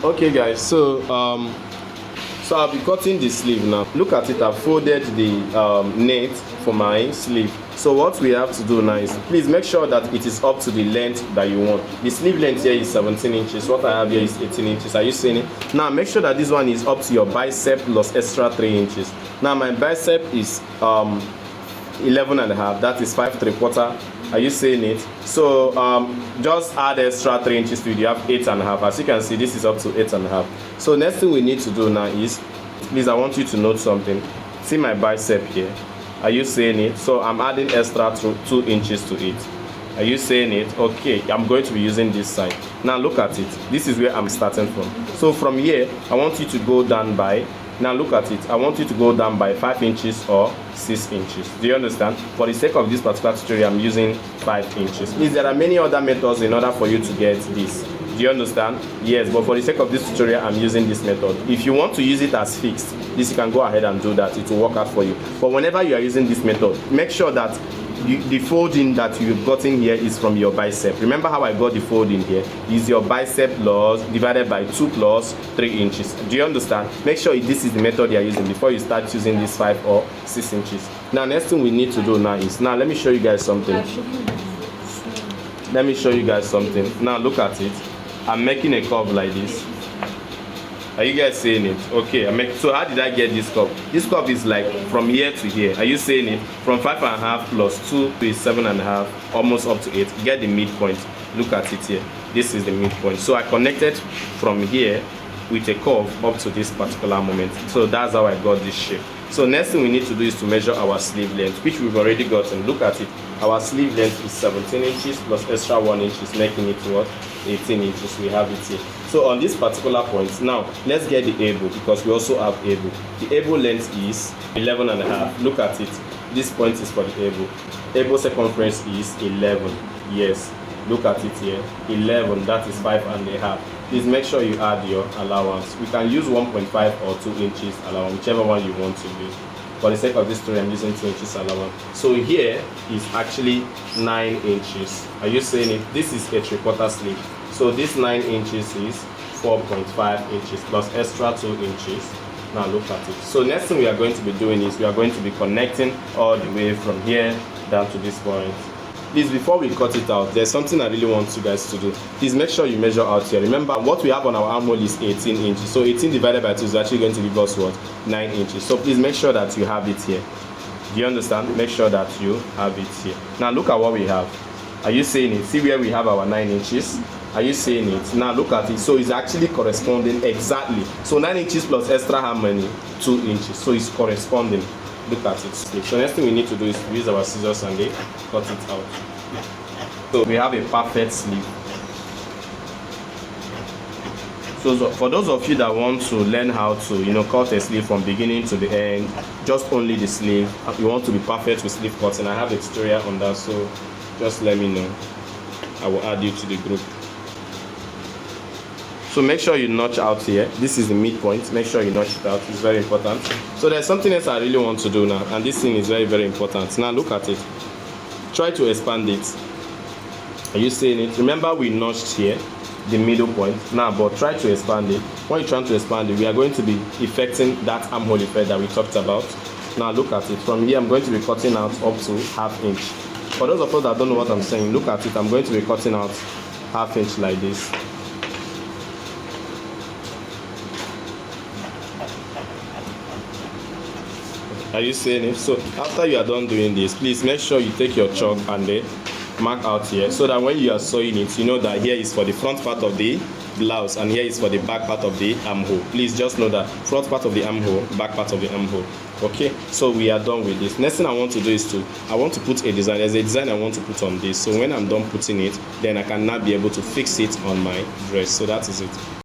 Okay guys, so I'll be cutting the sleeve now. Look at it, I've folded the net for my sleeve. So what we have to do now is, please make sure that it is up to the length that you want. The sleeve length here is 17 inches. What I have here is 18 inches. Are you seeing it? Now make sure that this one is up to your bicep plus extra 3 inches. Now my bicep is 11 and a half. That is 5 3/4. Are you seeing it? So just add extra 3 inches to it. You have 8 and a half. As you can see, this is up to 8 and a half. So next thing we need to do now is, please, I want you to note something. See my bicep here. Are you seeing it? So I'm adding extra 2 inches to it. Are you seeing it? Okay, I'm going to be using this side. Now look at it. This is where I'm starting from. So from here, I want you to go down by, now look at it, I want you to go down by 5 inches or 6 inches. Do you understand? For the sake of this particular tutorial, I'm using 5 inches. Please, there are many other methods in order for you to get this. Do you understand? Yes, but for the sake of this tutorial, I'm using this method. If you want to use it as fixed, this you can go ahead and do that. It will work out for you. But whenever you are using this method, make sure that the folding that you've gotten here is from your bicep. Remember how I got the folding here? Is your bicep plus divided by 2 plus 3 inches. Do you understand? Make sure this is the method you're using before you start using this 5 or 6 inches. Now next thing we need to do now is, now let me show you guys something. Let me show you guys something. Now look at it. I'm making a curve like this. Are you guys seeing it? Okay, so how did I get this curve? This curve is like from here to here. Are you seeing it? From 5.5 plus 2 to 7.5, almost up to 8. Get the midpoint. Look at it here. This is the midpoint. So I connected from here with a curve up to this particular moment. So that's how I got this shape. So next thing we need to do is to measure our sleeve length, which we've already gotten. Look at it. Our sleeve length is 17 inches plus extra 1 inch is making it what? 18 inches. We have it here. So on this particular point, now let's get the elbow, because we also have elbow. The elbow length is 11 and a half. Look at it. This point is for the elbow. Elbow circumference is 11. Yes. Look at it here. 11. That is 5 and a half. Please make sure you add your allowance. We can use 1.5 or 2 inches allowance, whichever one you want to use. For the sake of this story, I'm using 2 inches allowance. So here is actually 9 inches. Are you seeing it? This is a 3/4 sleeve. So this 9 inches is 4.5 inches plus extra 2 inches. Now look at it. So next thing we are going to be doing is we are going to be connecting all the way from here down to this point. Please, before we cut it out, there's something I really want you guys to do. Please make sure you measure out here. Remember, what we have on our armhole is 18 inches. So 18 divided by 2 is actually going to give us what? 9 inches. So please make sure that you have it here. Do you understand? Make sure that you have it here. Now look at what we have. Are you seeing it? See where we have our 9 inches? Are you seeing it? Now look at it. So it's actually corresponding exactly. So 9 inches plus extra how many? 2 inches. So it's corresponding. Look at it. So next thing we need to do is to use our scissors and cut it out. So we have a perfect sleeve. So for those of you that want to learn how to cut a sleeve from beginning to the end, just only the sleeve, you want to be perfect with sleeve cutting, I have a tutorial on that, so just let me know. I will add you to the group. So make sure you notch out here. This is the midpoint. Make sure you notch it out. It's very important. So there's something else I really want to do now, and this thing is very, very important. Now look at it. Try to expand it. Are you seeing it? Remember we notched here, the middle point. Now, but try to expand it. When you're trying to expand it, we are going to be effecting that armhole effect that we talked about. Now look at it. From here, I'm going to be cutting out up to 1/2 inch. For those of us that don't know what I'm saying, look at it. I'm going to be cutting out 1/2 inch like this. Are you seeing it? So after you are done doing this, please make sure you take your chalk and then mark out here, so that when you are sewing it, you know that here is for the front part of the blouse and here is for the back part of the armhole. Please just know that front part of the armhole, back part of the armhole. Okay, so we are done with this. Next thing I want to do is I want to put a design. There's a design I want to put on this. So when I'm done putting it, then I can now be able to fix it on my dress. So that is it.